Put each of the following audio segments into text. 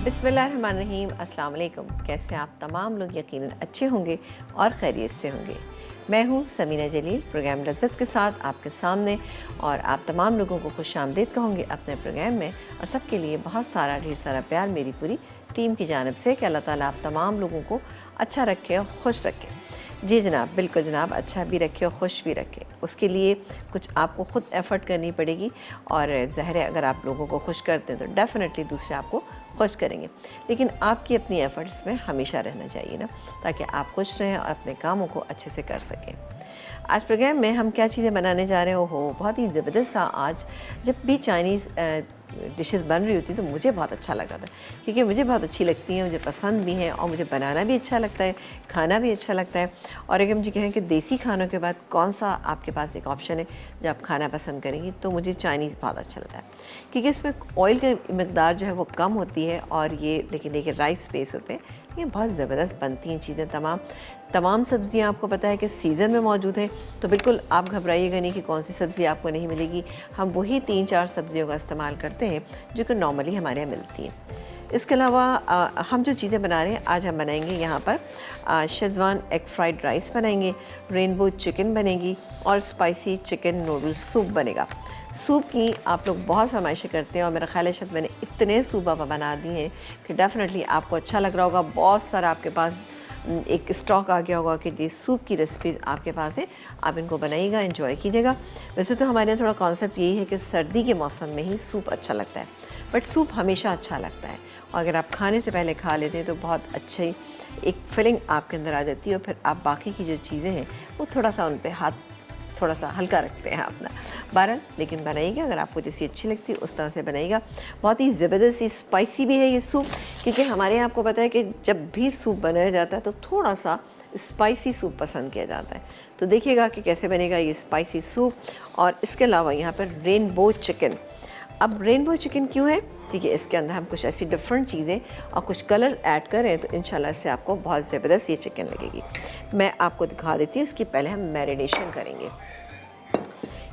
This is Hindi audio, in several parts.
बिस्मिल्लाहिर्रहमानिर्रहीम। अस्सलाम वालेकुम। कैसे आप तमाम लोग यकीनन अच्छे होंगे और खैरियत से होंगे। मैं हूँ समीना जलील, प्रोग्राम लज़्ज़त के साथ आपके सामने, और आप तमाम लोगों को खुशामदीद कहूँगी अपने प्रोग्राम में, और सबके लिए बहुत सारा ढेर सारा प्यार मेरी पूरी टीम की जानिब से कि अल्लाह ताला आप तमाम लोगों को अच्छा रखे और खुश रखे। जी जनाब, बिल्कुल जनाब, अच्छा भी रखे और खुश भी रखे। उसके लिए कुछ आपको ख़ुद एफ़र्ट करनी पड़ेगी, और ज़ाहिर है अगर आप लोगों को खुश करते हैं तो डेफ़िनेटली दूसरे आपको खुश करेंगे। लेकिन आपकी अपनी एफ़र्ट्स में हमेशा रहना चाहिए ना, ताकि आप खुश रहें और अपने कामों को अच्छे से कर सकें। आज प्रोग्राम में हम क्या चीज़ें बनाने जा रहे हो बहुत ही ज़बरदस्त सा। आज जब भी चाइनीज़ डिशेस बन रही होती तो मुझे बहुत अच्छा लगा था, क्योंकि मुझे बहुत अच्छी लगती हैं, मुझे पसंद भी हैं, और मुझे बनाना भी अच्छा लगता है, खाना भी अच्छा लगता है। और अगर मुझे कहें कि देसी खानों के बाद कौन सा आपके पास एक ऑप्शन है जो आप खाना पसंद करेंगी, तो मुझे चाइनीज़ बहुत अच्छा लगता है, क्योंकि इसमें ऑयल की मकदार जो है वो कम होती है, और ये लेकिन राइस बेस होते हैं। ये बहुत ज़बरदस्त बनती हैं चीज़ें। तमाम सब्ज़ियाँ आपको पता है कि सीज़न में मौजूद हैं, तो बिल्कुल आप घबराइएगा नहीं कि कौन सी सब्ज़ी आपको नहीं मिलेगी। हम वही 3-4 सब्ज़ियों का इस्तेमाल करते हैं जो कि नॉर्मली हमारे यहाँ मिलती हैं। इसके अलावा हम जो चीज़ें बना रहे हैं आज, हम बनाएंगे यहाँ पर शेज़वान एग फ्राइड राइस बनाएंगे, रेनबो चिकन बनेगी, और स्पाइसी चिकन नूडल्स सूप बनेगा। सूप की आप लोग बहुत फरमाइशें करते हैं, और मेरा ख़्याल है शायद मैंने इतने सूप आप बना दिए हैं कि डेफ़िनेटली आपको अच्छा लग रहा होगा। बहुत सारा आपके पास एक स्टॉक आ गया होगा कि जी सूप की रेसिपी आपके पास है, आप इनको बनाइएगा, एंजॉय कीजिएगा। वैसे तो हमारे यहाँ थोड़ा कॉन्सेप्ट यही है कि सर्दी के मौसम में ही सूप अच्छा लगता है, बट सूप हमेशा अच्छा लगता है, और अगर आप खाने से पहले खा लेते हैं तो बहुत अच्छी एक फीलिंग आपके अंदर आ जाती है, और फिर आप बाकी की जो चीज़ें हैं वो थोड़ा सा उन पर हाथ थोड़ा सा हल्का रखते हैं अपना। बहरहाल लेकिन बनाइएगा, अगर आपको जैसी अच्छी लगती है उस तरह से बनाइएगा। बहुत ही ज़बरदस्त सी स्पाइसी भी है ये सूप, क्योंकि हमारे यहाँ आपको पता है कि जब भी सूप बनाया जाता है तो थोड़ा सा स्पाइसी सूप पसंद किया जाता है। तो देखिएगा कि कैसे बनेगा ये स्पाइसी सूप। और इसके अलावा यहाँ पर रेनबो चिकन। अब रेनबो चिकन क्यों है? ठीक है, इसके अंदर हम कुछ ऐसी डिफरेंट चीज़ें और कुछ कलर ऐड करें तो इंशाल्लाह से आपको बहुत ज़बरदस्त ये चिकन लगेगी। मैं आपको दिखा देती हूँ। इसकी पहले हम मैरिनेशन करेंगे।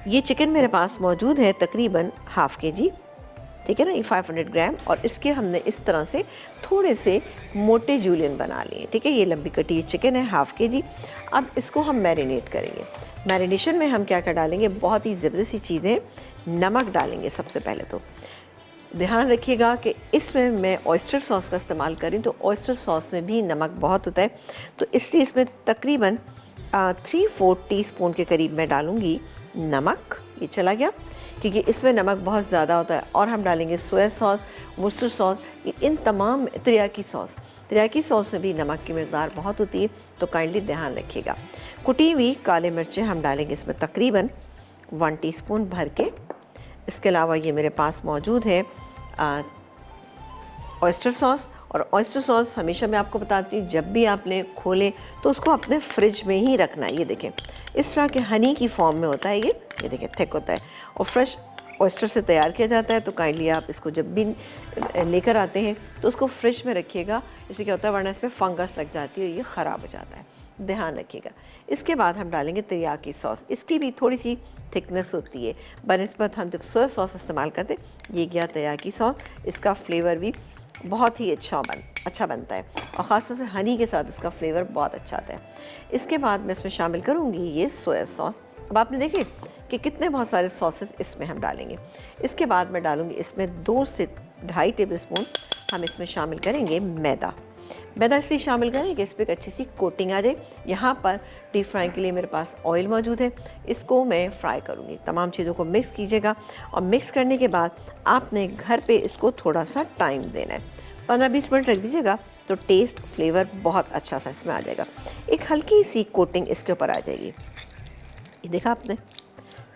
ये चिकन मेरे पास मौजूद है तकरीबन हाफ़ केजी, ठीक है ना, ये 500 ग्राम, और इसके हमने इस तरह से थोड़े से मोटे जूलियन बना लिए, ठीक है। ये लंबी कटी चिकन है हाफ़ केजी। अब इसको हम मैरिनेट करेंगे। मैरिनेशन में हम क्या क्या डालेंगे, बहुत ही ज़बरदस्त सी चीज़ें। नमक डालेंगे सबसे पहले, तो ध्यान रखिएगा कि इसमें मैं ऑयस्टर सॉस का इस्तेमाल करी, तो ऑयस्टर सॉस में भी नमक बहुत होता है, तो इसलिए इसमें तकरीबन 3-4 टीस्पून के करीब मैं डालूँगी नमक। ये चला गया, क्योंकि इसमें नमक बहुत ज़्यादा होता है। और हम डालेंगे सोया सॉस, वर्सेस्टर सॉस, इन तमाम तिराकी सॉस में भी नमक की मकदार बहुत होती है, तो काइंडली ध्यान रखिएगा। कुटी हुई काले मिर्चें हम डालेंगे इसमें तकरीबन 1 टीस्पून भर के। इसके अलावा ये मेरे पास मौजूद है ऑयस्टर सॉस, और ऑयस्टर सॉस हमेशा मैं आपको बताती हूँ जब भी आप लें खोलें तो उसको अपने फ्रिज में ही रखना है। ये देखें, इस तरह के हनी की फॉर्म में होता है ये देखें, थिक होता है, और फ्रेश ऑयस्टर से तैयार किया जाता है। तो काइंडली आप इसको जब भी लेकर आते हैं तो उसको फ्रिज में रखिएगा। इससे क्या होता है, वरना इसमें फंगस लग जाती है, ये ख़राब हो जाता है, ध्यान रखिएगा। इसके बाद हम डालेंगे तिराकी सॉस। इसकी भी थोड़ी सी थिकनेस होती है बनिस्बत हम जब सोया सॉस इस्तेमाल करते। ये गया तिराकी सॉस, इसका फ्लेवर भी बहुत ही अच्छा बनता है, और ख़ासतौर से हनी के साथ इसका फ्लेवर बहुत अच्छा आता है। इसके बाद मैं इसमें शामिल करूँगी ये सोया सॉस। अब आपने देखे कि कितने बहुत सारे सॉसेस इसमें हम डालेंगे। इसके बाद मैं डालूँगी इसमें 2 से 2.5 टेबल स्पून हम इसमें शामिल करेंगे मैदा इसलिए शामिल करें कि इस पर एक अच्छी सी कोटिंग आ जाए। यहाँ पर डीप फ्राई के लिए मेरे पास ऑयल मौजूद है, इसको मैं फ्राई करूँगी। तमाम चीज़ों को मिक्स कीजिएगा, और मिक्स करने के बाद आपने घर पे इसको थोड़ा सा टाइम देना है, 15-20 मिनट रख दीजिएगा, तो टेस्ट फ्लेवर बहुत अच्छा सा इसमें आ जाएगा। एक हल्की सी कोटिंग इसके ऊपर आ जाएगी। ये देखा आपने,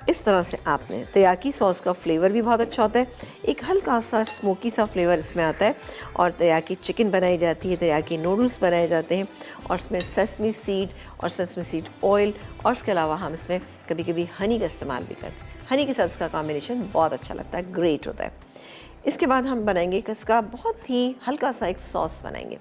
इस तरह से आपने तिराकी सॉस का फ्लेवर भी बहुत अच्छा होता है, एक हल्का सा स्मोकी सा फ्लेवर इसमें आता है, और तिराकी चिकन बनाई जाती है, तिराकी नूडल्स बनाए जाते हैं, और इसमें सेसमी सीड ऑयल, और इसके अलावा हम इसमें कभी कभी हनी का इस्तेमाल भी करते हैं। हनी के साथ इसका कॉम्बिनेशन बहुत अच्छा लगता है, ग्रेट होता है। इसके बाद हम बनाएंगे कि इसका बहुत ही हल्का सा एक सॉस बनाएंगे।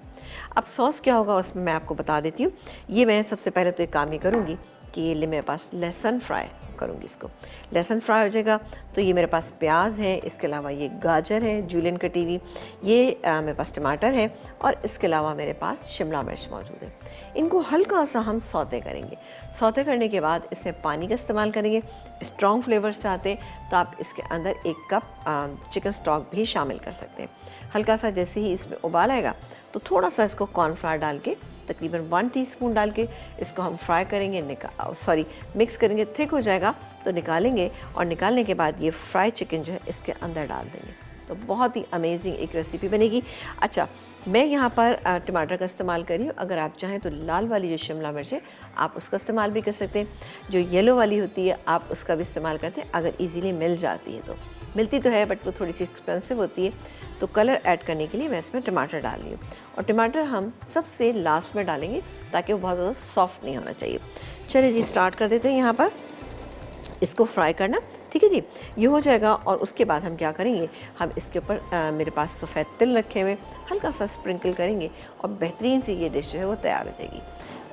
अब सॉस क्या होगा उसमें मैं आपको बता देती हूँ। ये मैं सबसे पहले तो एक काम ही करूँगी कि ये मेरे पास लहसुन फ्राई करूँगी इसको। लहसुन फ्राई हो जाएगा तो ये मेरे पास प्याज है, इसके अलावा ये गाजर है जूलियन कटी हुई, ये मेरे पास टमाटर है और इसके अलावा मेरे पास शिमला मिर्च मौजूद है। इनको हल्का सा हम सौते करेंगे। सौते करने के बाद इसमें पानी का इस्तेमाल करेंगे। स्ट्रॉन्ग फ्लेवर्स चाहते हैं तो आप इसके अंदर 1 कप चिकन स्टॉक भी शामिल कर सकते हैं। हल्का सा जैसे ही इसमें उबाल आएगा तो थोड़ा सा इसको कॉर्नफ्लावर डाल के तकरीबन 1 टीस्पून डाल के इसको हम फ्राई करेंगे, मिक्स करेंगे। थिक हो जाएगा तो निकालेंगे और निकालने के बाद ये फ्राई चिकन जो है इसके अंदर डाल देंगे। तो बहुत ही अमेजिंग एक रेसिपी बनेगी। अच्छा, मैं यहाँ पर टमाटर का इस्तेमाल कर रही हूँ। अगर आप चाहें तो लाल वाली जो शिमला मिर्च है आप उसका इस्तेमाल भी कर सकते हैं। जो येलो वाली होती है आप उसका भी इस्तेमाल करते हैं अगर इजीली मिल जाती है। तो मिलती तो है बट वो थोड़ी सी एक्सपेंसिव होती है। तो कलर ऐड करने के लिए मैं इसमें टमाटर डाल रही हूँ और टमाटर हम सबसे लास्ट में डालेंगे ताकि वो बहुत ज़्यादा सॉफ्ट नहीं होना चाहिए। चलिए जी, स्टार्ट कर देते हैं यहाँ पर इसको फ्राई करना। ठीक है जी, ये हो जाएगा और उसके बाद हम क्या करेंगे, हम इसके ऊपर मेरे पास सफ़ेद तिल रखे हुए हल्का सा स्प्रिंकल करेंगे और बेहतरीन सी ये डिश जो है वो तैयार हो जाएगी।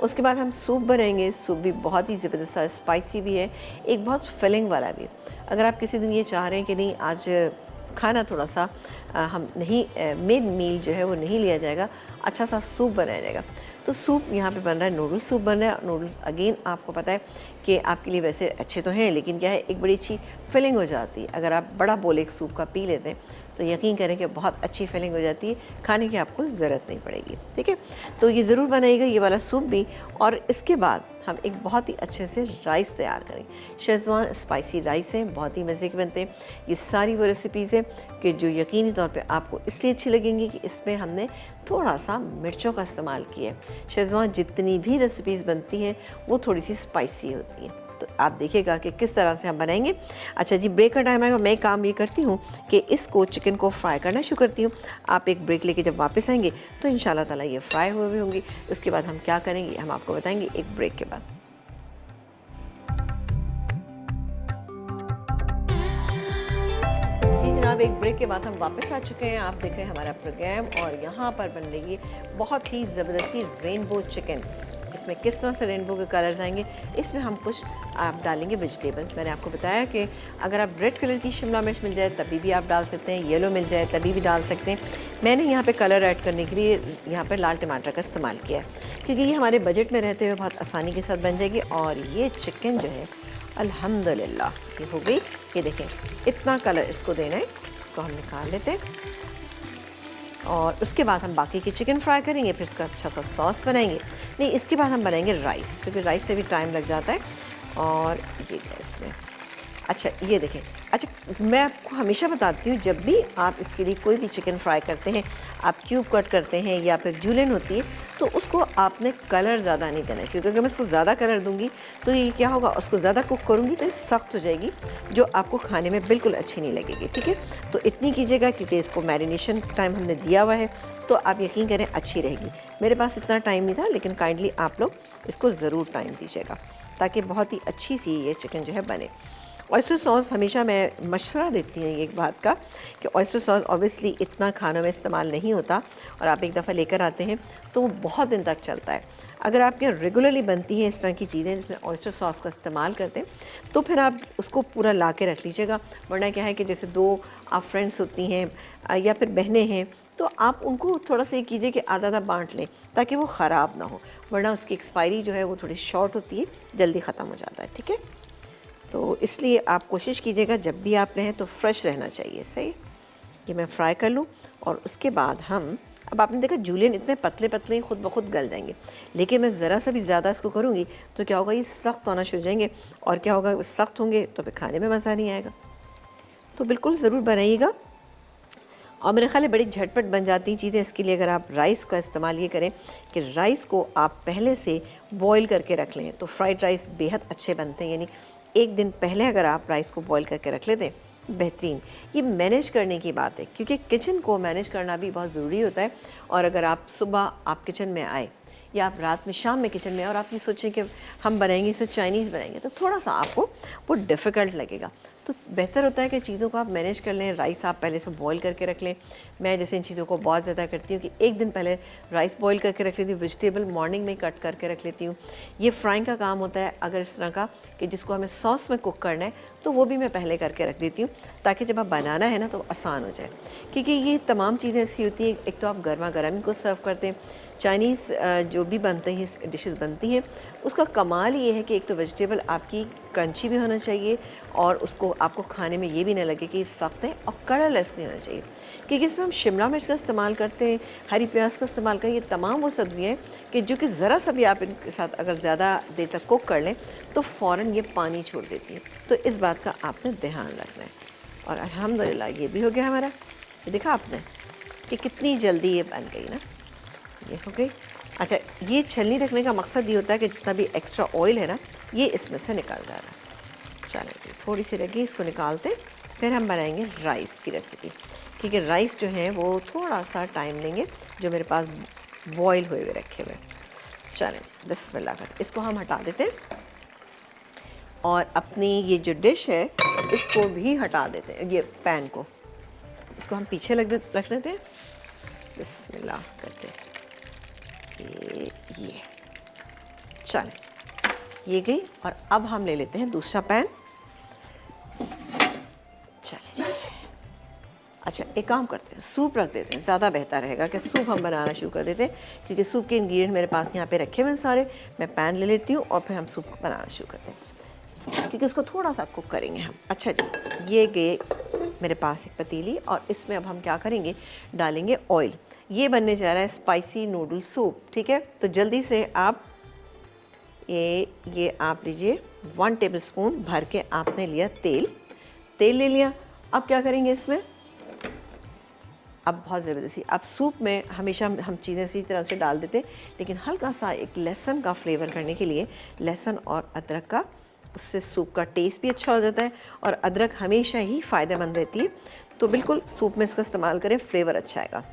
उसके बाद हम सूप बनाएंगे। सूप भी बहुत ही ज़बरदस्त स्पाइसी भी है, एक बहुत फिलिंग वाला भी है। अगर आप किसी दिन ये चाह रहे हैं कि नहीं आज खाना थोड़ा सा हम नहीं मेन मील जो है वो नहीं लिया जाएगा, अच्छा सा सूप बनाया जाएगा, तो सूप यहाँ पे बन रहा है, नूडल्स सूप बन रहा है। नूडल्स अगेन आपको पता है कि आपके लिए वैसे अच्छे तो हैं लेकिन क्या है एक बड़ी अच्छी फिलिंग हो जाती है। अगर आप बड़ा बोल एक सूप का पी लेते हैं तो यकीन करें कि बहुत अच्छी फीलिंग हो जाती है, खाने की आपको ज़रूरत नहीं पड़ेगी। ठीक है, तो ये ज़रूर बनाइएगा ये वाला सूप भी। और इसके बाद हम एक बहुत ही अच्छे से राइस तैयार करेंगे। शेज़वान स्पाइसी राइस हैं, बहुत ही मज़े के बनते हैं। ये सारी वो रेसिपीज़ हैं कि जो यकीनी तौर पे आपको इसलिए अच्छी लगेंगी कि इसमें हमने थोड़ा सा मिर्चों का इस्तेमाल किया है। शेज़वान जितनी भी रेसिपीज़ बनती हैं वो थोड़ी सी स्पाइसी होती हैं, तो आप देखिएगा कि किस तरह से हम बनाएंगे। अच्छा जी, ब्रेक का टाइम आएगा। मैं काम ये करती हूँ कि इसको चिकन को फ्राई करना शुरू करती हूँ। आप एक ब्रेक लेके जब वापस आएंगे तो इंशाल्लाह ताला ये फ्राई हुए भी होंगी। उसके बाद हम क्या करेंगे हम आपको बताएंगे एक ब्रेक के बाद। जी जनाब, एक ब्रेक के बाद हम वापस आ चुके हैं। आप देख रहे हैं हमारा प्रोग्राम और यहाँ पर बन रही है बहुत ही ज़बरदस्ती रेनबो चिकन। इसमें किस तरह से रेनबो के कलर्स आएंगे, इसमें हम कुछ आप डालेंगे वेजिटेबल्स। मैंने आपको बताया कि अगर आप रेड कलर की शिमला मिर्च मिल जाए तभी भी आप डाल सकते हैं, येलो मिल जाए तभी भी डाल सकते हैं। मैंने यहाँ पे कलर ऐड करने के लिए यहाँ पर लाल टमाटर का इस्तेमाल किया है क्योंकि ये हमारे बजट में रहते हुए बहुत आसानी के साथ बन जाएगी। और ये चिकन जो है अल्हम्दुलिल्लाह ये हो गई। ये देखें इतना कलर इसको देना है। इसको हम निकाल लेते हैं और उसके बाद हम बाकी की चिकन फ्राई करेंगे, फिर इसका अच्छा सा सॉस बनाएंगे। नहीं, इसके बाद हम बनाएंगे राइस क्योंकि राइस से भी टाइम लग जाता है। और ये इसमें अच्छा ये देखें। अच्छा, मैं आपको हमेशा बताती हूँ जब भी आप इसके लिए कोई भी चिकन फ्राई करते हैं, आप क्यूब कट करते हैं या फिर जूलियन होती है, तो उसको आपने कलर ज़्यादा नहीं देना है क्योंकि अगर मैं इसको ज़्यादा कलर दूंगी तो ये क्या होगा, उसको ज़्यादा कुक करूँगी तो ये सख्त हो जाएगी जो आपको खाने में बिल्कुल अच्छी नहीं लगेगी। ठीक है, तो इतनी कीजिएगा क्योंकि इसको मैरिनेशन टाइम हमने दिया हुआ है तो आप यकीन करें अच्छी रहेगी। मेरे पास इतना टाइम नहीं था लेकिन काइंडली आप लोग इसको ज़रूर टाइम दीजिएगा ताकि बहुत ही अच्छी सी ये चिकन जो है बने। ऑयस्टर सॉस हमेशा मैं मशवरा देती हूँ एक बात का कि ऑयस्टर सॉस ऑब्वियसली इतना खानों में इस्तेमाल नहीं होता और आप एक दफ़ा लेकर आते हैं तो वो बहुत दिन तक चलता है। अगर आपके रेगुलरली बनती हैं इस तरह की चीज़ें जिसमें ऑयस्टर सॉस का इस्तेमाल करते हैं तो फिर आप उसको पूरा ला के रख लीजिएगा। वरना क्या है कि जैसे दो आप फ्रेंड्स होती हैं या फिर बहनें हैं तो आप उनको थोड़ा सा ये कीजिए कि आधा आधा बांट लें ताकि वो ख़राब ना हो, वरना उसकी एक्सपायरी जो है वो थोड़ी शॉर्ट होती है, जल्दी ख़त्म हो जाता है। ठीक है, तो इसलिए आप कोशिश कीजिएगा जब भी आप रहें तो फ्रेश रहना चाहिए। सही, ये मैं फ्राई कर लूँ और उसके बाद हम अब आपने देखा जूलियन इतने पतले पतले खुद ब खुद गल जाएंगे, लेकिन मैं ज़रा सा भी ज़्यादा इसको करूँगी तो क्या होगा, ये सख्त होना शुरू हो जाएंगे और क्या होगा, सख्त होंगे तो फिर खाने में मज़ा नहीं आएगा। तो बिल्कुल ज़रूर बनाइएगा और मेरे ख्याल है बड़ी झटपट बन जाती हैं चीज़ें। इसके लिए अगर आप राइस का इस्तेमाल ये करें कि राइस को आप पहले से बॉईल करके रख लें तो फ्राइड राइस बेहद अच्छे बनते हैं। यानी एक दिन पहले अगर आप राइस को बॉईल करके रख लेते बेहतरीन। ये मैनेज करने की बात है क्योंकि किचन को मैनेज करना भी बहुत ज़रूरी होता है। और अगर आप सुबह आप किचन में आए या आप रात में शाम में किचन में और आप ये सोचें कि हम बनाएंगे इसे चाइनीज़ बनाएंगे तो थोड़ा सा आपको वो डिफ़िकल्ट लगेगा। तो बेहतर होता है कि चीज़ों को आप मैनेज कर लें। राइस आप पहले से बॉईल करके रख लें। मैं जैसे इन चीज़ों को बहुत ज़्यादा करती हूँ कि एक दिन पहले राइस बॉईल करके रख लेती हूँ, वेजिटेबल मॉर्निंग में कट करके रख लेती हूँ। ये फ्राइंग का काम होता है अगर इस तरह का कि जिसको हमें सॉस में कुक करना है, तो वो भी मैं पहले करके रख देती हूँ ताकि जब आप बनाना है ना तो आसान हो जाए। क्योंकि ये तमाम चीज़ें ऐसी होती हैं, एक तो आप गर्मा गर्म इनको सर्व करते हैं। चाइनीज़ जो भी बनते हैं डिशेस बनती हैं, उसका कमाल ये है कि एक तो वेजिटेबल आपकी क्रंची भी होना चाहिए और उसको आपको खाने में ये भी ना लगे कि ये सख्त है, और कलरलेस नहीं होना चाहिए। क्योंकि इसमें हम शिमला मिर्च का इस्तेमाल करते हैं, हरी प्याज का इस्तेमाल करें। ये तमाम वो सब्ज़ियाँ हैं कि जो कि ज़रा सा भी आप इनके साथ अगर ज़्यादा देर तक कुक कर लें तो फ़ौरन ये पानी छोड़ देती है। तो इस बात का आपने ध्यान रखना है। और अल्हम्दुलिल्लाह ये भी हो गया हमारा। ये देखा आपने कि कितनी जल्दी ये बन गई ना, ये हो गई। अच्छा, ये छलनी रखने का मकसद ये होता है कि जितना भी एक्स्ट्रा ऑयल है ना, ये इसमें से निकल जा रहा है। चलें, थोड़ी सी रह गई, इसको निकालते, फिर हम बनाएंगे राइस की रेसिपी। क्योंकि राइस जो है वो थोड़ा सा टाइम लेंगे, जो मेरे पास बॉयल हुए हुए रखे हुए। चलें जी, बिस्मिल्लाह कर इसको हम हटा देते हैं और अपनी ये जो डिश है इसको भी हटा देते हैं। ये पैन को, इसको हम पीछे रख देते हैं बिस्मिल्लाह करके। ये चलें, ये गई। और अब हम ले लेते हैं दूसरा पैन। चलें, अच्छा एक काम करते हैं, सूप रख देते हैं, ज़्यादा बेहतर रहेगा कि सूप हम बनाना शुरू कर देते हैं। क्योंकि सूप के इंग्रेडिएंट मेरे पास यहाँ पे रखे हुए हैं सारे। मैं पैन ले लेती हूँ और फिर हम सूप बनाना शुरू करते हैं, क्योंकि उसको थोड़ा सा कुक करेंगे हम। अच्छा जी, ये गए मेरे पास एक पतीली, और इसमें अब हम क्या करेंगे, डालेंगे ऑयल। ये बनने जा रहा है स्पाइसी नूडल सूप, ठीक है। तो जल्दी से आप ये आप लीजिए 1 टेबलस्पून भर के आपने लिया तेल ले लिया। अब क्या करेंगे इसमें, अब बहुत ज़बरदस्ती, अब सूप में हमेशा हम चीज़ें इसी तरह से डाल देते, लेकिन हल्का सा एक लहसुन का फ्लेवर करने के लिए लहसुन और अदरक का, उससे सूप का टेस्ट भी अच्छा हो जाता है। और अदरक हमेशा ही फ़ायदेमंद रहती है, तो बिल्कुल सूप में इसका इस्तेमाल करें, फ्लेवर अच्छा आएगा।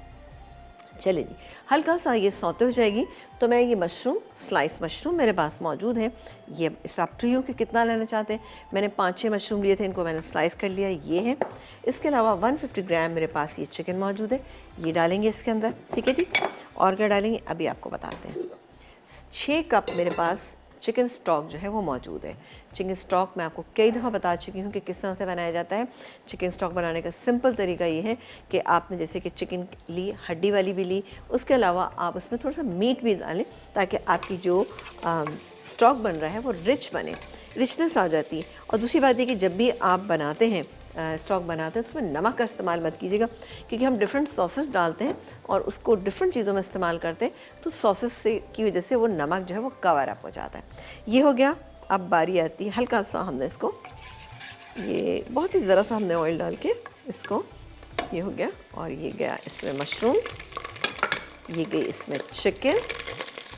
चलिए जी, हल्का सा ये सौते हो जाएगी तो मैं ये मशरूम, स्लाइस मशरूम मेरे पास मौजूद है। ये इट्स अप टू यू कि कितना लेना चाहते हैं। मैंने 5-6 मशरूम लिए थे, इनको मैंने स्लाइस कर लिया, ये है। इसके अलावा 150 ग्राम मेरे पास ये चिकन मौजूद है, ये डालेंगे इसके अंदर, ठीक है जी। और क्या डालेंगे अभी आपको बताते हैं। 6 कप मेरे पास चिकन स्टॉक जो है वो मौजूद है। चिकन स्टॉक मैं आपको कई दफ़ा बता चुकी हूँ कि किस तरह से बनाया जाता है। चिकन स्टॉक बनाने का सिंपल तरीका ये है कि आपने जैसे कि चिकन ली, हड्डी वाली भी ली, उसके अलावा आप उसमें थोड़ा सा मीट भी डालें ताकि आपकी जो स्टॉक बन रहा है वो रिच बने, रिचनेस आ जाती है। और दूसरी बात ये कि जब भी आप बनाते हैं स्टॉक बनाते हैं तो उसमें नमक का इस्तेमाल मत कीजिएगा, क्योंकि हम डिफरेंट सॉसेस डालते हैं और उसको डिफरेंट चीज़ों में इस्तेमाल करते हैं, तो सॉसेस से की वजह से वो नमक जो है वो कवर अप हो जाता है। ये हो गया। अब बारी आती है, हल्का सा हमने इसको, ये बहुत ही ज़रा सा हमने ऑयल डाल के इसको, ये हो गया। और ये गया इसमें मशरूम, ये गई इसमें चिकन,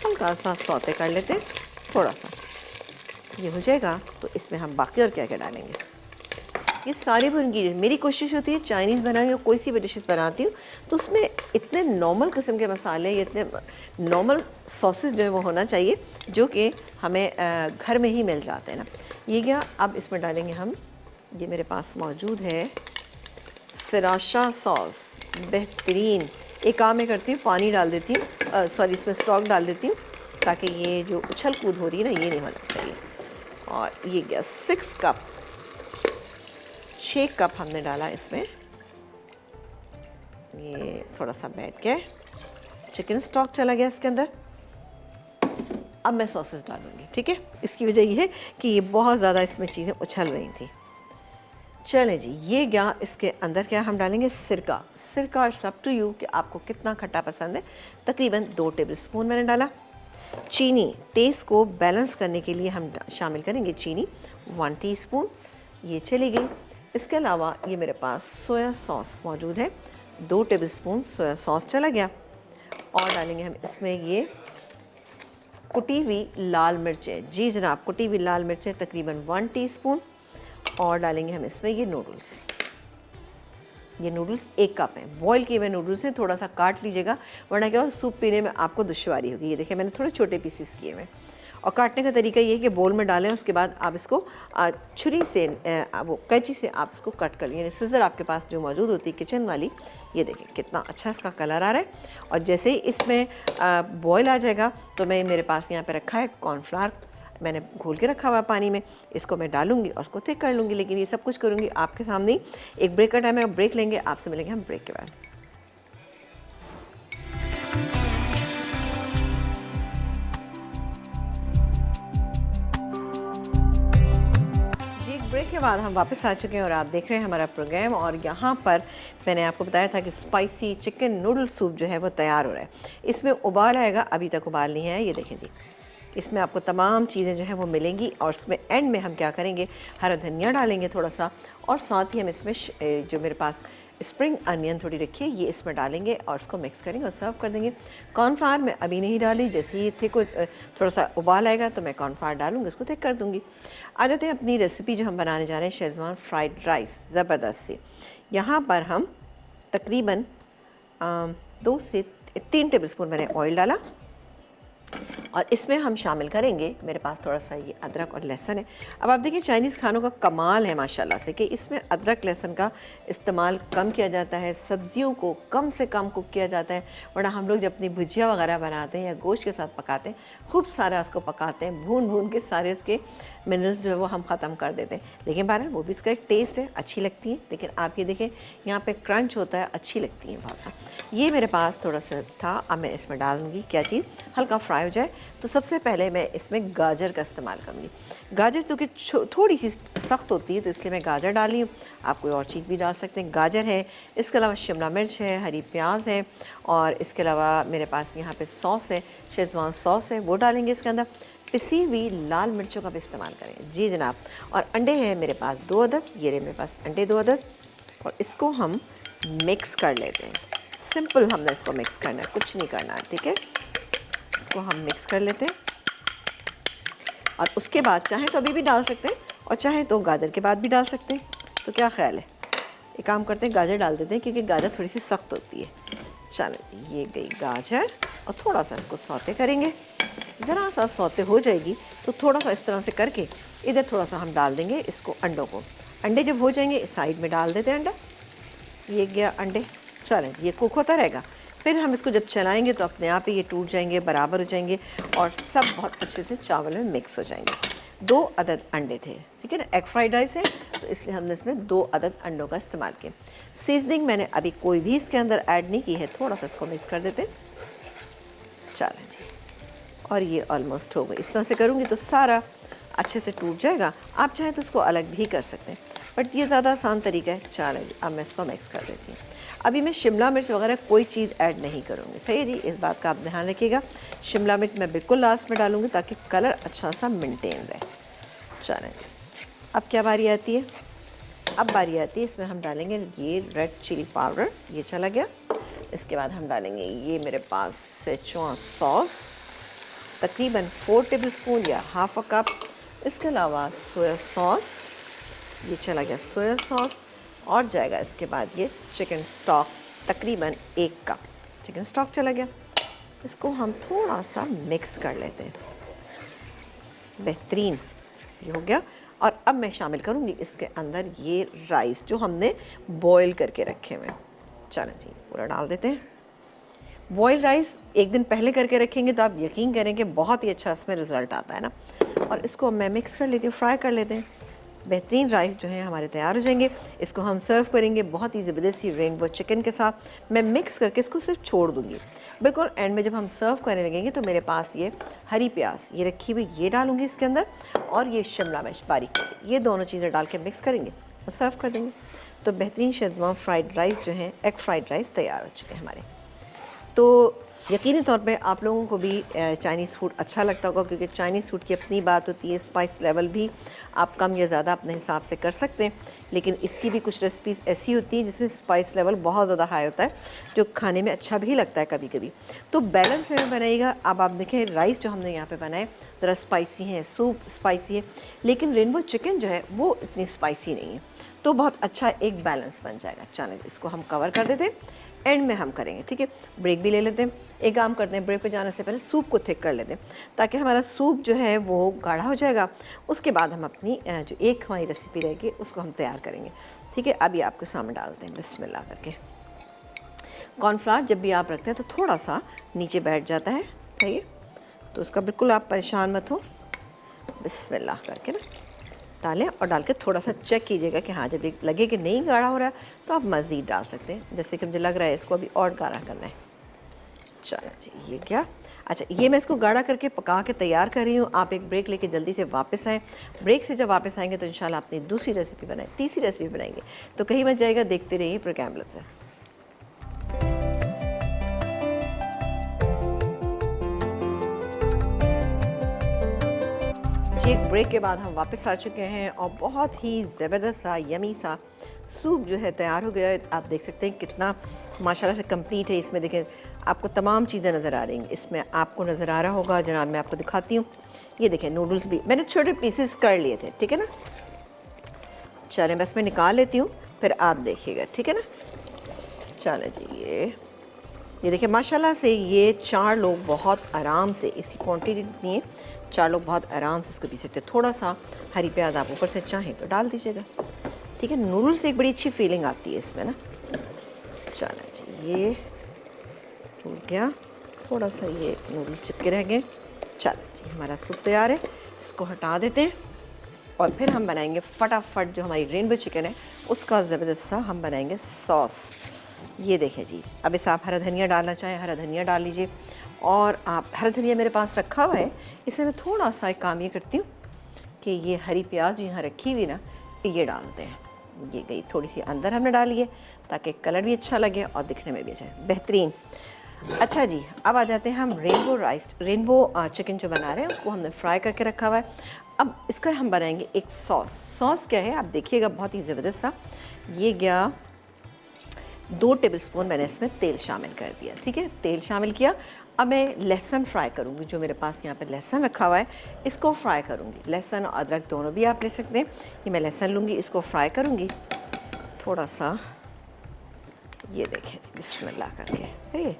हल्का सा सौते कर लेते हैं थोड़ा सा। ये हो जाएगा तो इसमें हम बाकी और क्या क्या डालेंगे, ये सारे वो इंग्रीडिएंट। मेरी कोशिश होती है चाइनीज़ बनाने और कोई सी भी डिशेस बनाती हूँ तो उसमें इतने नॉर्मल किस्म के मसाले, इतने नॉर्मल सॉसेस जो है वो होना चाहिए जो कि हमें घर में ही मिल जाते हैं ना। ये क्या, अब इसमें डालेंगे हम, ये मेरे पास मौजूद है सराशा सॉस, बेहतरीन। एक काम मैं करती हूँ, पानी डाल देती हूँ, सॉरी इसमें स्टॉक डाल देती हूँ ताकि ये जो उछल कूद हो रही है ना ये नहीं होना चाहिए। और ये गया 6 कप, 6 कप हमने डाला इसमें। ये थोड़ा सा बैठ के चिकन स्टॉक चला गया इसके अंदर। अब मैं सॉसेस डालूंगी, ठीक है। इसकी वजह ये है कि ये बहुत ज़्यादा इसमें चीज़ें उछल रही थी। चलें जी, ये गया। इसके अंदर क्या हम डालेंगे, सिरका। सिरका इट्स अप टू यू कि आपको कितना खट्टा पसंद है। तकरीबन 2 टेबलस्पून मैंने डाला। चीनी, टेस्ट को बैलेंस करने के लिए हम शामिल करेंगे चीनी, 1 टीस्पून, ये चली गई। इसके अलावा ये मेरे पास सोया सॉस मौजूद है, 2 टेबलस्पून सोया सॉस चला गया। और डालेंगे हम इसमें ये कुटी हुई लाल मिर्चें, जी जनाब, कुटी हुई लाल मिर्चें तकरीबन 1 टीस्पून। और डालेंगे हम इसमें ये नूडल्स। ये नूडल्स 1 कप हैं, बॉयल किए हुए नूडल्स हैं, थोड़ा सा काट लीजिएगा वरना क्या हो सूप पीने में आपको दुश्वारी होगी। ये देखिए मैंने थोड़े छोटे पीसेस किए हुए। और काटने का तरीका ये है कि बोल में डालें, उसके बाद आप इसको छुरी से वो कैंची से आप इसको कट कर लें, यानी सिज़र आपके पास जो मौजूद होती है किचन वाली। ये देखें कितना अच्छा इसका कलर आ रहा है। और जैसे ही इसमें बॉयल आ जाएगा तो मैं मेरे पास यहाँ पे रखा है कॉर्नफ्लावर, मैंने घोल के रखा हुआ पानी में, इसको मैं डालूंगी और उसको थिक कर लूँगी। लेकिन ये सब कुछ करूँगी आपके सामने ही। एक ब्रेक का टाइम है, ब्रेक लेंगे, आपसे मिलेंगे हम ब्रेक के बाद। ब्रेक के बाद हम वापस आ चुके हैं और आप देख रहे हैं हमारा प्रोग्राम। और यहाँ पर मैंने आपको बताया था कि स्पाइसी चिकन नूडल सूप जो है वो तैयार हो रहा है। इसमें उबाल आएगा, अभी तक उबाल नहीं है। ये देखें जी, इसमें आपको तमाम चीज़ें जो हैं वो मिलेंगी। और इसमें एंड में हम क्या करेंगे, हरा धनिया डालेंगे थोड़ा सा, और साथ ही हम इसमें जो मेरे पास स्प्रिंग अनियन थोड़ी रखी है ये इसमें डालेंगे और इसको मिक्स करेंगे और सर्व कर देंगे। कॉर्नफ्लावर मैं अभी नहीं डाली, जैसे ही थिक थोड़ा सा उबाल आएगा तो मैं कॉर्नफ्लावर डालूंगी, उसको थिक कर दूंगी। आ जाते हैं अपनी रेसिपी जो हम बनाने जा रहे हैं, शेज़वान फ्राइड राइस ज़बरदस्त से। यहाँ पर हम तकरीबन 2 से 3 टेबलस्पून मैंने ऑयल डाला और इसमें हम शामिल करेंगे, मेरे पास थोड़ा सा ये अदरक और लहसुन है। अब आप देखिए चाइनीज़ खानों का कमाल है माशाल्लाह से कि इसमें अदरक लहसुन का इस्तेमाल कम किया जाता है, सब्जियों को कम से कम कुक किया जाता है। वरना हम लोग जब अपनी भुजिया वगैरह बनाते हैं या गोश्त के साथ पकाते हैं, खूब सारा उसको पकाते हैं, भून भून के सारे उसके मिनरल्स जो है वो हम ख़त्म कर देते हैं। लेकिन बहरहाल वो भी इसका एक टेस्ट है, अच्छी लगती है। लेकिन आप ये देखें यहाँ पे क्रंच होता है, अच्छी लगती है बहुत। ये मेरे पास थोड़ा सा था, अब मैं इसमें डालूंगी क्या चीज़, हल्का फ्राई हो जाए तो सबसे पहले मैं इसमें गाजर का इस्तेमाल करूँगी। गाजर तो कि थोड़ी सी सख्त होती है तो इसलिए मैं गाजर डाली हूँ, आप कोई और चीज़ भी डाल सकते हैं। गाजर है, इसके अलावा शिमला मिर्च है, हरी प्याज है, और इसके अलावा मेरे पास यहाँ पे सॉस है, शेज़वान सॉस है, वो डालेंगे इसके अंदर। पिसी हुई लाल मिर्चों का भी इस्तेमाल करें जी जनाब। और अंडे हैं मेरे पास 2 अदद, ये रहे मेरे पास अंडे 2 अदद, और इसको हम मिक्स कर लेते हैं। सिंपल हमने इसको मिक्स करना है, कुछ नहीं करना है, ठीक है। इसको हम मिक्स कर लेते हैं और उसके बाद चाहें तो अभी भी डाल सकते हैं और चाहें तो गाजर के बाद भी डाल सकते हैं। तो क्या ख्याल है, एक काम करते हैं गाजर डाल देते हैं क्योंकि गाजर थोड़ी सी सख्त होती है। चलो ये गई गाजर, और थोड़ा सा इसको सौते करेंगे। ज़रा सा सौते हो जाएगी तो थोड़ा सा इस तरह से करके इधर थोड़ा सा हम डाल देंगे इसको अंडों को। अंडे जब हो जाएंगे साइड में डाल देते हैं अंडा, ये गया अंडे। चलें ये कुक होता रहेगा, फिर हम इसको जब चलाएंगे तो अपने आप ही ये टूट जाएंगे, बराबर हो जाएंगे और सब बहुत अच्छे से चावल में मिक्स हो जाएंगे। 2 अदद अंडे थे, ठीक है ना, एग फ्राइड राइस है तो इसलिए हमने इसमें 2 अदद अंडों का इस्तेमाल किया। सीजनिंग मैंने अभी कोई भी इसके अंदर ऐड नहीं की है, थोड़ा सा इसको मिक्स कर देते। चलें जी, और ये ऑलमोस्ट हो गई। इस तरह से करूँगी तो सारा अच्छे से टूट जाएगा। आप चाहें तो इसको अलग भी कर सकते हैं, बट ये ज़्यादा आसान तरीका है। चलें जी, अब मैं इसको मिक्स कर देती हूँ। अभी मैं शिमला मिर्च वगैरह कोई चीज़ ऐड नहीं करूँगी, सही है जी, इस बात का आप ध्यान रखिएगा। शिमला मिर्च मैं बिल्कुल लास्ट में डालूँगी ताकि कलर अच्छा सा मेंटेन रहे। चलें जी, अब क्या बारी आती है, अब बारी आती है इसमें हम डालेंगे ये रेड चिली पाउडर, ये चला गया। इसके बाद हम डालेंगे ये मेरे पास सेचुआन सॉस, तकरीबन 4 टेबलस्पून या हाफ अ कप। इसके अलावा सोया सॉस, ये चला गया सोया सॉस, और जाएगा इसके बाद ये चिकन स्टॉक, तकरीबन 1 कप चिकन स्टॉक चला गया। इसको हम थोड़ा सा मिक्स कर लेते हैं, बेहतरीन ये हो गया। और अब मैं शामिल करूँगी इसके अंदर ये राइस जो हमने बॉईल करके रखे हुए हैं। चलें जी, पूरा डाल देते हैं। बॉयल राइस 1 दिन पहले करके रखेंगे तो आप यकीन करें कि बहुत ही अच्छा इसमें रिज़ल्ट आता है ना। और इसको मैं मिक्स कर लेती हूँ, फ्राई कर लेते हैं। बेहतरीन राइस जो है हमारे तैयार हो जाएंगे। इसको हम सर्व करेंगे बहुत ही ज़बरदस्ती रेनबो चिकन के साथ। मैं मिक्स करके इसको सिर्फ छोड़ दूँगी, बिल्कुल एंड में जब हम सर्व करने लगेंगे तो मेरे पास ये हरी प्याज ये रखी हुई ये डालूँगी इसके अंदर, और ये शिमला मिर्च बारीक ये दोनों चीज़ें डाल के मिक्स करेंगे और सर्व कर देंगे। तो बेहतरीन शेज़वान फ्राइड राइस जो है, एग फ्राइड राइस तैयार हो चुके हैं हमारे। तो यकीनी तौर पे आप लोगों को भी चाइनीज़ फूड अच्छा लगता होगा, क्योंकि चाइनीज़ फूड की अपनी बात होती है। स्पाइस लेवल भी आप कम या ज़्यादा अपने हिसाब से कर सकते हैं, लेकिन इसकी भी कुछ रेसिपीज़ ऐसी होती हैं जिसमें स्पाइस लेवल बहुत ज़्यादा हाई होता है, जो खाने में अच्छा भी लगता है कभी कभी। तो बैलेंस में बनाइएगा। अब आप देखें राइस जो हमने यहाँ पे बनाए ज़रा स्पाइसी है, सूप स्पाइसी है, लेकिन रेनबो चिकन जो है वो इतनी स्पाइसी नहीं है, तो बहुत अच्छा एक बैलेंस बन जाएगा। चलें इसको हम कवर कर देते हैं। एंड में हम करेंगे, ठीक है। ब्रेक भी ले लेते हैं। एक काम करते हैं, ब्रेक पे जाने से पहले सूप को थिक कर लेते हैं ताकि हमारा सूप जो है वो गाढ़ा हो जाएगा। उसके बाद हम अपनी जो एक हमारी रेसिपी रहेगी उसको हम तैयार करेंगे, ठीक है। अभी आपके सामने डालते हैं बिस्मिल्लाह करके। कॉर्नफ्लावर जब भी आप रखते हैं तो थोड़ा सा नीचे बैठ जाता है, ठीक है, तो उसका बिल्कुल आप परेशान मत हो। बिस्मिल्लाह करके ना डालें और डाल के थोड़ा सा चेक कीजिएगा कि हाँ, जब लगे कि नहीं गाढ़ा हो रहा है तो आप मज़ीद डाल सकते हैं। जैसे कि मुझे लग रहा है इसको अभी और गाढ़ा करना है। चलो जी, ये क्या, अच्छा ये मैं इसको गाढ़ा करके पका के तैयार कर रही हूँ। आप एक ब्रेक लेके जल्दी से वापस आएँ। ब्रेक से जब वापस आएंगे तो इंशाल्लाह अपनी दूसरी रेसिपी बनाएं, तीसरी रेसिपी बनाएंगे, तो कहीं मत जाएगा, देखते रहिए प्रोग्राम लज़्ज़त। जी, एक ब्रेक के बाद हम वापस आ चुके हैं और बहुत ही ज़बरदस्त सा यमी सा सूप जो है तैयार हो गया है। आप देख सकते हैं कितना माशाल्लाह से कंप्लीट है। इसमें देखें आपको तमाम चीज़ें नज़र आ रही हैं। इसमें आपको नज़र आ रहा होगा, जनाब मैं आपको दिखाती हूँ। ये देखें नूडल्स भी मैंने छोटे पीसेस कर लिए थे, ठीक है ना। चलें बस मैं निकाल लेती हूँ, फिर आप देखिएगा, ठीक है ना। चलें जी, ये देखिए माशाल्लाह से ये 4 लोग बहुत आराम से, इसकी क्वांटिटी इतनी है, 4 लोग बहुत आराम से इसको पी सकते हैं। थोड़ा सा हरी प्याज आप ऊपर से चाहें तो डाल दीजिएगा, ठीक है। नूडल्स से एक बड़ी अच्छी फीलिंग आती है इसमें ना। चलो जी, ये हो गया, थोड़ा सा ये नूडल्स चिपके रह गए। चलो जी, हमारा सूप तैयार है। इसको हटा देते हैं और फिर हम बनाएंगे फटाफट जो हमारी रेनबो चिकन है उसका ज़बरदस्त सा हम बनाएंगे सॉस। ये देखें जी, अब इसे आप हरा धनिया डालना चाहें हरा धनिया डाल लीजिए। और आप हरा धनिया मेरे पास रखा हुआ है, इसमें मैं थोड़ा सा एक काम ये करती हूँ कि ये हरी प्याज जो यहाँ रखी हुई ना, ये डालते हैं। ये गई थोड़ी सी अंदर हमने डाली है ताकि कलर भी अच्छा लगे और दिखने में भी अच्छा है, बेहतरीन। अच्छा जी, अब आ जाते हैं हम रेनबो चिकन जो बना रहे हैं उसको हमने फ्राई करके रखा हुआ है। अब इसका हम बनाएंगे एक सॉस क्या है आप देखिएगा, बहुत ही ज़बरदस्त सा। ये गया 2 टेबलस्पून मैंने इसमें तेल शामिल कर दिया, ठीक है, तेल शामिल किया। अब मैं लहसुन फ्राई करूँगी, जो मेरे पास यहाँ पे लहसुन रखा हुआ है इसको फ्राई करूँगी। लहसुन और अदरक दोनों भी आप ले सकते हैं। ये मैं लहसुन लूँगी, इसको फ्राई करूँगी थोड़ा सा। ये देखें बिस्मिल्लाह करके।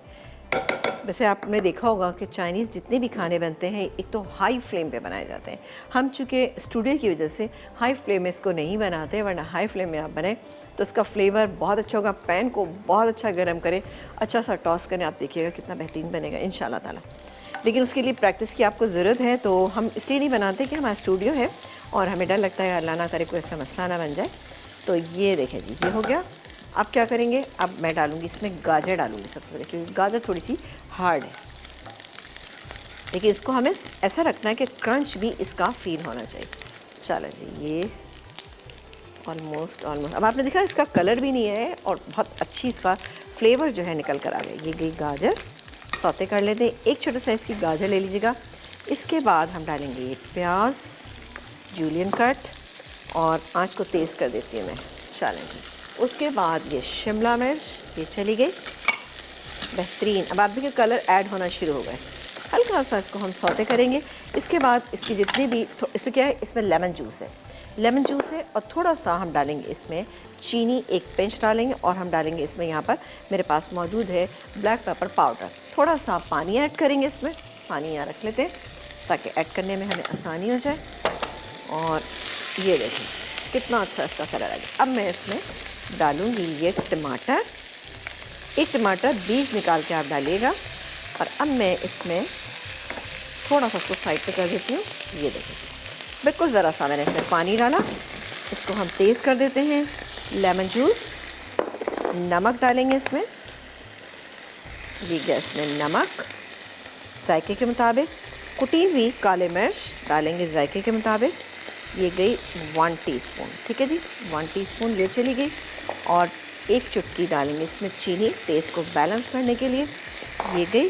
वैसे आपने देखा होगा कि चाइनीज़ जितने भी खाने बनते हैं एक तो हाई फ्लेम पे बनाए जाते हैं। हम चूँकि स्टूडियो की वजह से हाई फ्लेम में इसको नहीं बनाते, वरना हाई फ्लेम में आप बनाएं तो इसका फ्लेवर बहुत अच्छा होगा। पैन को बहुत अच्छा गर्म करें, अच्छा सा टॉस करें, आप देखिएगा कितना बेहतरीन बनेगा इंशाल्लाह ताला। लेकिन उसके लिए प्रैक्टिस की आपको ज़रूरत है, तो हम इसलिए नहीं बनाते कि हमारा स्टूडियो है और हमें डर लगता है अल्लाह ना करे कोई ऐसा मसला ना बन जाए। तो ये देखें जी, ये हो गया। अब क्या करेंगे, अब मैं डालूँगी इसमें गाजर डालूँगी सबसे पहले, क्योंकि गाजर थोड़ी सी हार्ड है। लेकिन इसको हमें ऐसा रखना है कि क्रंच भी इसका फील होना चाहिए। चलो जी, ये ऑलमोस्ट अब आपने देखा इसका कलर भी नहीं है और बहुत अच्छी इसका फ्लेवर जो है निकल कर आ गया। ये गई गाजर, सौते कर लेते हैं। एक छोटे साइज़ की गाजर ले लीजिएगा। इसके बाद हम डालेंगे ये प्याज जूलियन कट और आँच को तेज़ कर देती हूँ मैं। चलेंगे उसके बाद ये शिमला मिर्च, ये चली गई, बेहतरीन। अब आप देखिए कलर ऐड होना शुरू हो गए। हल्का सा इसको हम सौते करेंगे। इसके बाद इसकी जितनी भी इसमें क्या है, इसमें लेमन जूस है और थोड़ा सा हम डालेंगे इसमें चीनी, एक पिंच डालेंगे और हम डालेंगे इसमें, यहाँ पर मेरे पास मौजूद है ब्लैक पेपर पाउडर। थोड़ा सा पानी ऐड करेंगे इसमें, पानी यहाँ रख लेते हैं ताकि ऐड करने में हमें आसानी हो जाए। और ये देखें कितना अच्छा इसका कलर आ गया। अब मैं इसमें डालूँगी ये टमाटर, एक टमाटर बीज निकाल के आप डालिएगा। और अब मैं इसमें थोड़ा सा उसको साइड पे कर देती हूँ। ये देखिए बिल्कुल ज़रा सा मैंने इसमें पानी डाला, इसको हम तेज़ कर देते हैं। लेमन जूस, नमक डालेंगे इसमें, ये गैस में नमक जायके के मुताबिक, कुटी हुई काले मिर्च डालेंगे जायके के मुताबिक। ये गई 1 टीस्पून, ठीक है जी, 1 टीस्पून ये चली गई। और एक चुटकी डालेंगे इसमें चीनी, टेस्ट को बैलेंस करने के लिए, ये गई।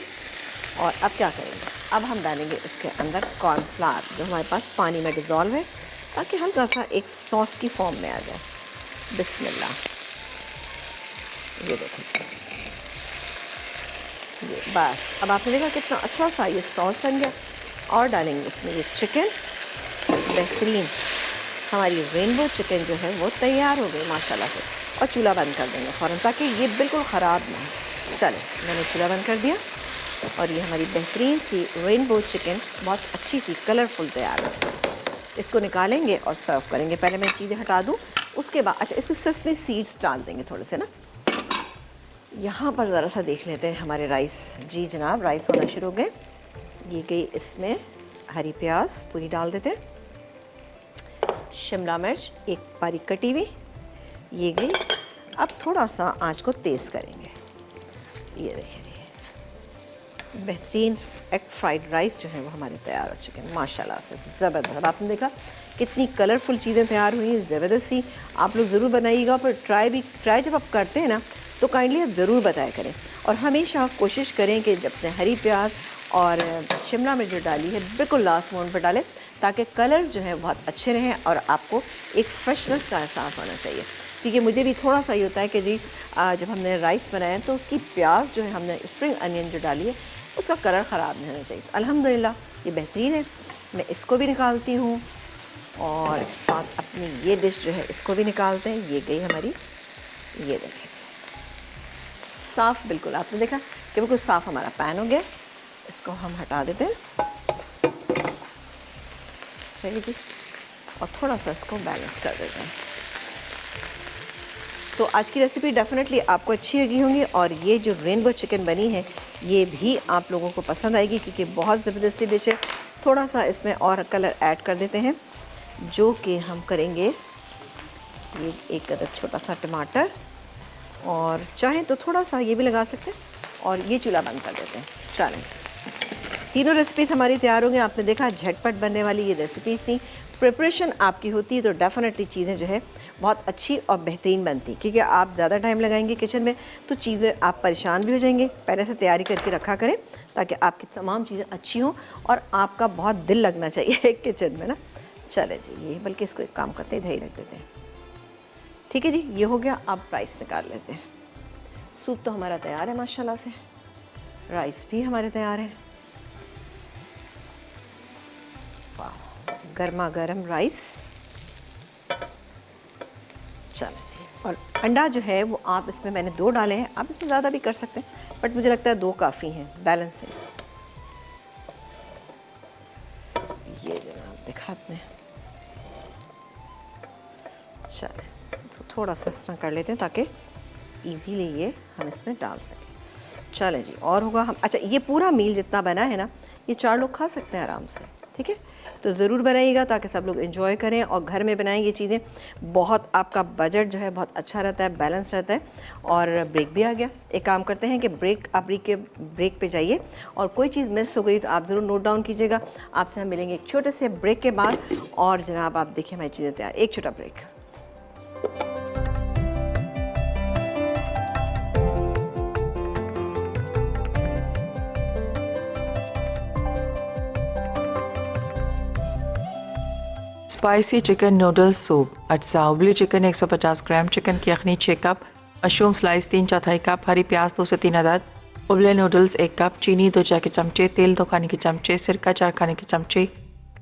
और अब क्या करेंगे, अब हम डालेंगे इसके अंदर कॉर्नफ्लावर जो हमारे पास पानी में डिज़ोल्व है, ताकि हल्का सा एक सॉस की फॉर्म में आ जाए। बिस्मिल्लाह, ये देखो, ये बस। अब आपने देखा कितना अच्छा सा ये सॉस बन गया। और डालेंगे इसमें ये चिकन, बेहतरीन हमारी रेनबो चिकन जो है वो तैयार हो गई माशाल्लाह से। और चूल्हा बंद कर देंगे फ़ौरन ताकि ये बिल्कुल ख़राब ना हो। चलें, मैंने चूल्हा बंद कर दिया और ये हमारी बेहतरीन सी रेनबो चिकन बहुत अच्छी सी कलरफुल तैयार है। इसको निकालेंगे और सर्व करेंगे। पहले मैं चीज़ें हटा दूँ, उसके बाद अच्छा इसमें सेसमी सीड्स डाल देंगे थोड़े से ना। यहाँ पर ज़रा सा देख लेते हैं हमारे राइस। जी जनाब, राइस होना शुरू हो गए। ये गई इसमें हरी प्याज पूरी डाल देते हैं, शिमला मिर्च एक बारीक कटी हुई ये गई। अब थोड़ा सा आंच को तेज़ करेंगे। ये देखिए बेहतरीन एग फ्राइड राइस जो है वो हमारे तैयार हो चुके हैं माशाल्लाह से ज़बरदस्त। आपने देखा कितनी कलरफुल चीज़ें तैयार हुई हैं, ज़बरदस्त सी। आप लोग ज़रूर बनाइएगा, पर ट्राई जब आप करते हैं ना तो काइंडली आप ज़रूर बताया करें। और हमेशा कोशिश करें कि जब अपने हरी प्याज और शिमला मिर्च जो डाली है बिल्कुल लास्ट मोमेंट पर डालें, ताकि कलर्स जो हैं बहुत अच्छे रहें और आपको एक फ्रेशनेस का एहसास होना चाहिए। क्योंकि मुझे भी थोड़ा सा ये होता है कि जी जब हमने राइस बनाया तो उसकी प्याज जो है हमने स्प्रिंग अनियन जो डाली है उसका कलर ख़राब नहीं होना चाहिए। अल्हम्दुलिल्लाह ये बेहतरीन है। मैं इसको भी निकालती हूँ और साथ अपनी ये डिश जो है इसको भी निकालते हैं। ये गई हमारी, ये देखें साफ़ बिल्कुल। आपने देखा कि बिल्कुल साफ़ हमारा पैन हो गया। इसको हम हटा देते हैं, सही जी, और थोड़ा सा इसको बैलेंस कर देते हैं। तो आज की रेसिपी डेफिनेटली आपको अच्छी लगी होंगी और ये जो रेनबो चिकन बनी है ये भी आप लोगों को पसंद आएगी, क्योंकि बहुत ज़बरदस्ती डिश है। थोड़ा सा इसमें और कलर ऐड कर देते हैं, जो कि हम करेंगे ये एक अदद छोटा सा टमाटर, और चाहें तो थोड़ा सा ये भी लगा सकते हैं। और ये चूल्हा बंद कर देते हैं। चलें, तीनों रेसिपीज़ हमारी तैयार हो गई। आपने देखा झटपट बनने वाली ये रेसिपीज़ थी। प्रिपरेशन आपकी होती है तो डेफ़िनेटली चीज़ें जो है बहुत अच्छी और बेहतरीन बनती, क्योंकि आप ज़्यादा टाइम लगाएंगे किचन में तो चीज़ें आप परेशान भी हो जाएंगे। पहले से तैयारी करके रखा करें ताकि आपकी तमाम चीज़ें अच्छी हों और आपका बहुत दिल लगना चाहिए किचन में ना। चले जी, ये बल्कि इसको एक काम करते हैं, इधर ही रख देते हैं। ठीक है जी, ये हो गया। अब राइस निकाल लेते हैं। सूप तो हमारा तैयार है माशाल्लाह से, राइस भी हमारे तैयार है। वाह, गर्मा गर्म राइस। चलो जी, और अंडा जो है वो आप इसमें मैंने 2 डाले हैं, आप इसमें ज़्यादा भी कर सकते हैं, बट मुझे लगता है 2 काफ़ी हैं, बैलेंस है। ये जनाब देखा आपने। चलें, तो थोड़ा सा इस तरह कर लेते हैं ताकि इजीली ये हम इसमें डाल सकें। चलें जी, और होगा हम अच्छा ये पूरा मील जितना बना है ना ये 4 लोग खा सकते हैं आराम से। ठीक है, तो ज़रूर बनाइएगा ताकि सब लोग एंजॉय करें और घर में बनाएं ये चीज़ें। बहुत आपका बजट जो है बहुत अच्छा रहता है, बैलेंस रहता है। और ब्रेक भी आ गया। एक काम करते हैं कि ब्रेक पे जाइए, और कोई चीज़ मिस हो गई तो आप ज़रूर नोट डाउन कीजिएगा। आपसे हम मिलेंगे एक छोटे से ब्रेक के बाद। और जनाब आप देखिए हमारी चीज़ें तैयार। एक छोटा break. Spicy chicken noodles soup. अज्जा उबली चिकन 150 ग्राम, चिकन की यखनी 6 कप, मशरूम स्लाइस 3/4 कप, हरी प्याज 2 से 3 अदद, उबले नूडल्स 1 कप, चीनी 2 चाय के चमचे, तेल 2 खाने के चमचे, सिरका 4 खाने के चमचे,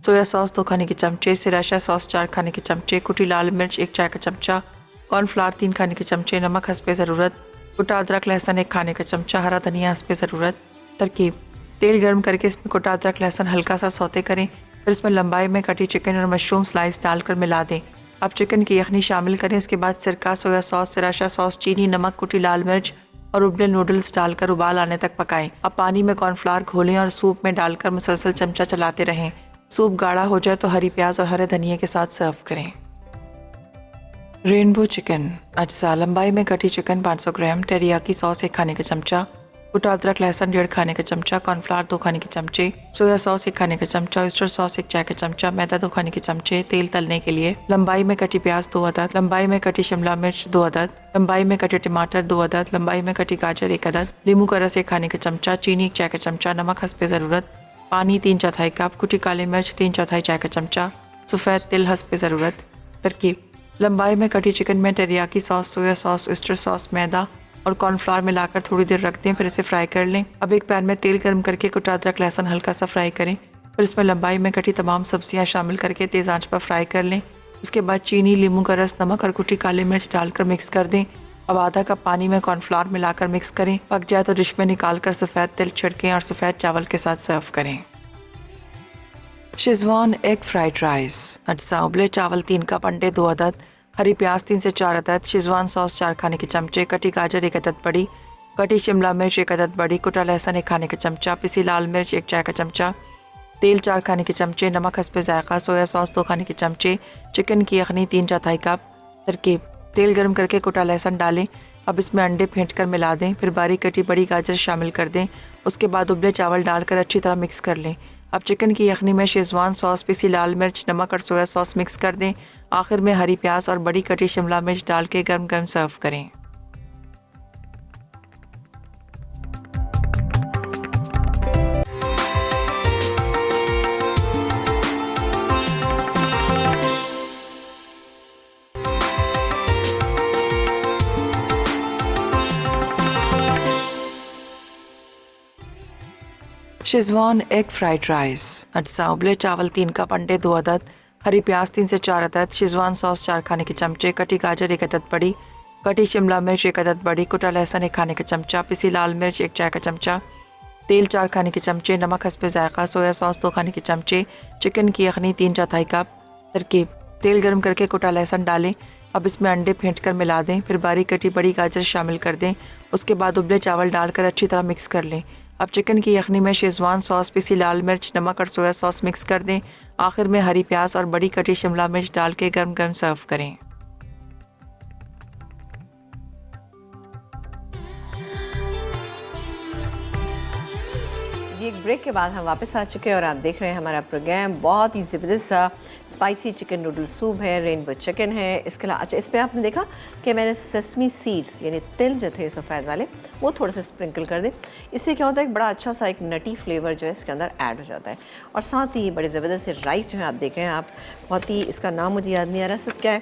सोया सॉस 2 खाने के चमचे, सिराशा सॉस 4 खाने के चमचे, कुटी लाल मिर्च 1 चाय का चमचा, कॉर्नफ्लावर 3 खाने के चमचे, नमक हस्बे ज़रूरत, कुटा अदरक लहसुन 1 खाने का चमचा, हरा धनिया हस्बे ज़रूरत। तरकीब: तेल गर्म करके इसमें कुटा अदरक लहसुन हल्का सा सौते करें, फिर इसमें लंबाई में कटी चिकन और मशरूम स्लाइस डालकर मिला दें। अब चिकन की यखनी शामिल करें। उसके बाद सिरका, सोया सॉस, सिराशा सॉस, चीनी, नमक, कुटी लाल मिर्च और उबले नूडल्स डालकर उबाल आने तक पकाएं। अब पानी में कॉर्नफ्लावर घोलें और सूप में डालकर मुसलसल चमचा चलाते रहें। सूप गाढ़ा हो जाए तो हरी प्याज और हरे धनिया के साथ सर्व करें। Rainbow chicken. अज्जा: लंबाई में कटी चिकन 500 ग्राम, टेरियाकी सॉस 1 खाने का चमचा, कुटा अदरक लहसुन 1.5 खाने का चमचा, कॉर्नफ्लावर 2 खाने के चमचे, सोया सॉस 1 खाने का चमचा, ऑयस्टर सॉस 1 चाय का चमचा, मैदा 2 खाने के चमचे, तेल तलने के लिए, लंबाई में कटी प्याज 2 अदद, लंबाई में कटी शिमला मिर्च 2 अदद, लंबाई में कटे टमाटर 2 अदद, लंबाई में कटी गाजर 1 अदद, नींबू का रस 1 खाने का चमचा, चीनी 1 चाय का चमचा, नमक हस्बे ज़रूरत, पानी 3/4 कप, कुटी काली मिर्च 3/4 चाय का चमचा, सफ़ेद तिल हस्बे ज़रूरत। तरकीब: लंबाई में कटी चिकन में teriyaki sauce, soya sauce, oyster sauce, मैदा और कॉर्नफ्लावर मिलाकर थोड़ी देर रख दें, फिर इसे फ्राई कर लें। अब एक पैन में तेल गर्म करके कुटा अदरक लहसुन हल्का सा फ्राई करें, फिर इसमें लंबाई में कटी तमाम सब्जियां शामिल करके तेज़ आंच पर फ्राई कर लें। उसके बाद चीनी, नींबू का रस, नमक और कुटी काली मिर्च डालकर मिक्स कर दें अब आधा कप पानी में कॉर्नफ्लावर मिलाकर मिक्स करें। पक जाए तो डिश में निकाल कर सफ़ेद तिल छिड़कें और सफ़ेद चावल के साथ सर्व करें। Schezwan egg fried rice. अज्जा उबले चावल 3 कप, अंडे 2 अदद, हरी प्याज 3 से 4 अदद, शेज़वान सॉस 4 खाने के चमचे, कटी गाजर 1 अदद बड़ी, कटी शिमला मिर्च 1 अदद बड़ी, कुटा लहसुन 1 खाने का चमचा, पिसी लाल मिर्च 1 चाय का चमचा, तेल 4 खाने के चमचे, नमक हस्बे जायका, सोया सॉस 2 खाने के चमचे, चिकन की यखनी 3/4 कप। तरकीब: तेल गर्म करके कुटा लहसुन डालें। अब इसमें अंडे फेंट कर मिला दें, फिर बारीक कटी बड़ी गाजर शामिल कर दें। उसके बाद उबले चावल डालकर अच्छी तरह मिक्स कर लें। अब चिकन की यखनी में शेज़वान सॉस, पिसी लाल मिर्च, नमक और सोया सॉस मिक्स कर दें। आखिर में हरी प्याज और बड़ी कटी शिमला मिर्च डाल के गर्म गर्म सर्व करें। Schezwan egg fried rice. अज्जा उबले चावल 3 कप, अंडे 2 अदद, हरी प्याज 3 से 4 अदद, शेज़वान सॉस 4 खाने के चमचे, कटी गाजर 1 अदद बड़ी, कटी शिमला मिर्च 1 अदद बड़ी, कुटा लहसुन 1 खाने का चमचा, पिसी लाल मिर्च 1 चाय का चमचा, तेल 4 खाने के चमचे, नमक हस्बे जायका, सोया सॉस 2 खाने के चमचे, चिकन की यखनी 3/4 कप। तरकीब: तेल गर्म करके कुटा लहसुन डालें। अब इसमें अंडे फेंट कर मिला दें, फिर बारीक कटी बड़ी गाजर शामिल कर दें। उसके बाद उबले चावल डालकर अच्छी तरह मिक्स कर लें। अब चिकन की यखनी में शेज़वान सॉस, पिसी लाल मिर्च, नमक और सोया सॉस मिक्स कर दें। आखिर में हरी प्याज और बड़ी कटी शिमला मिर्च डाल के गर्म गर्म सर्व करें। जी, एक ब्रेक के बाद हम वापस आ चुके हैं और आप देख रहे हैं हमारा प्रोग्राम। बहुत ही ज़बरदस्त सा स्पाइसी चिकन नूडल सूप है, रेनबो चिकन है। इसके अलावा अच्छा, इस पर आपने देखा कि मैंने सेसमी सीड्स यानी तिल जो थे सफ़ेद वाले वो थोड़े से स्प्रिंकल कर दे। इससे क्या होता है, एक बड़ा अच्छा सा एक नटी फ्लेवर जो है इसके अंदर ऐड हो जाता है। और साथ ही बड़े ज़बरदस्त से राइस जो है आप देख रहे हैं आप, बहुत ही, इसका नाम मुझे याद नहीं आ रहा सब क्या है,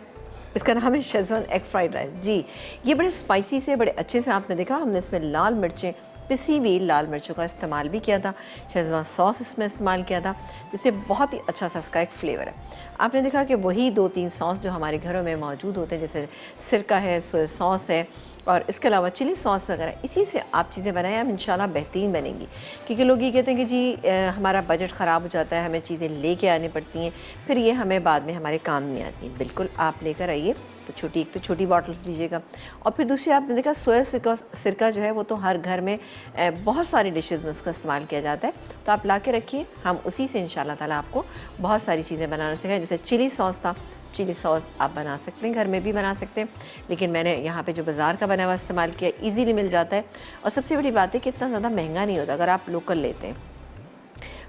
इसका नाम है शेज़वान एग फ्राइड राइस। जी, ये बड़े स्पाइसी से, बड़े अच्छे से आपने देखा। हमने इसमें लाल मिर्चें, पिसी हुई लाल मिर्चों का इस्तेमाल भी किया था, शेज़वान सॉस इसमें इस्तेमाल किया था, जिससे बहुत ही अच्छा सा इसका एक फ्लेवर है। आपने देखा कि वही 2-3 सॉस जो हमारे घरों में मौजूद होते हैं, जैसे सिरका है, सोया सॉस है और इसके अलावा चिली सॉस वगैरह, इसी से आप चीज़ें बनाएं, हम इंशाल्लाह बेहतरीन बनेंगी। क्योंकि लोग ये कहते हैं कि जी हमारा बजट ख़राब हो जाता है, हमें चीज़ें लेके आनी पड़ती हैं, फिर ये हमें बाद में हमारे काम नहीं आती हैं। बिल्कुल आप लेकर आइए, तो छोटी, एक तो छोटी बॉटल्स लीजिएगा और फिर दूसरी आपने देखा सोया सिरका जो है वो तो हर घर में बहुत सारी डिशेज़ में उसका इस्तेमाल किया जाता है। तो आप ला के रखिए, हम उसी से इंशाल्लाह ताला आपको बहुत सारी चीज़ें बनाना सिखाएं। जैसे चिली सॉस था, चिली सॉस आप बना सकते हैं, घर में भी बना सकते हैं, लेकिन मैंने यहाँ पे जो बाज़ार का बना हुआ इस्तेमाल किया, इजीली मिल जाता है। और सबसे बड़ी बात है कि इतना ज़्यादा महंगा नहीं होता अगर आप लोकल लेते हैं।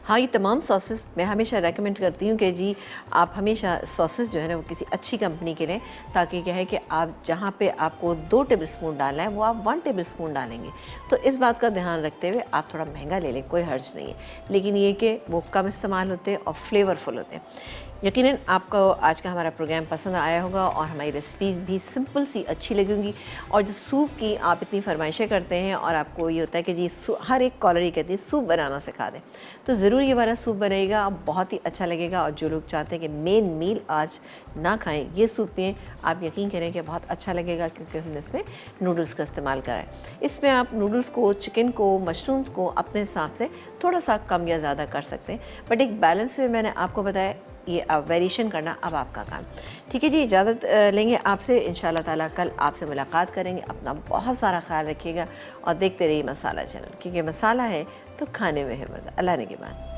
हाँ, ये तमाम सॉसेस मैं हमेशा रेकमेंड करती हूँ कि जी आप हमेशा सॉसेस जो है ना वो किसी अच्छी कंपनी के लें, ताकि क्या है कि आप जहाँ पे आपको 2 टेबलस्पून डालना है वो आप 1 टेबलस्पून डालेंगे। तो इस बात का ध्यान रखते हुए आप थोड़ा महंगा ले लें, कोई हर्ज नहीं है, लेकिन ये कि वो कम इस्तेमाल होते हैं और फ्लेवरफुल होते हैं। यकीनन आपको आज का हमारा प्रोग्राम पसंद आया होगा और हमारी रेसिपीज़ भी सिंपल सी अच्छी लगेंगी। और जो सूप की आप इतनी फरमाइशें करते हैं और आपको ये होता है कि जी हर एक कॉलर ही कहती है सूप बनाना सिखा दें, तो ज़रूर ये वाला सूप बनेगा, बहुत ही अच्छा लगेगा। और जो लोग चाहते हैं कि मेन मील आज ना खाएं, ये सूप पिएं, आप यकीन करें कि बहुत अच्छा लगेगा, क्योंकि हमने इसमें नूडल्स का इस्तेमाल करा है। इसमें आप नूडल्स को, चिकन को, मशरूम्स को अपने हिसाब से थोड़ा सा कम या ज़्यादा कर सकते हैं, बट एक बैलेंस में मैंने आपको बताया, ये अब वेरिएशन करना अब आपका काम। ठीक है जी, इजाज़त लेंगे आपसे, इंशाल्लाह ताला कल आपसे मुलाकात करेंगे। अपना बहुत सारा ख्याल रखिएगा और देखते रहिए मसाला चैनल, क्योंकि मसाला है तो खाने में है मज़ा। अल्लाह ने के बाद।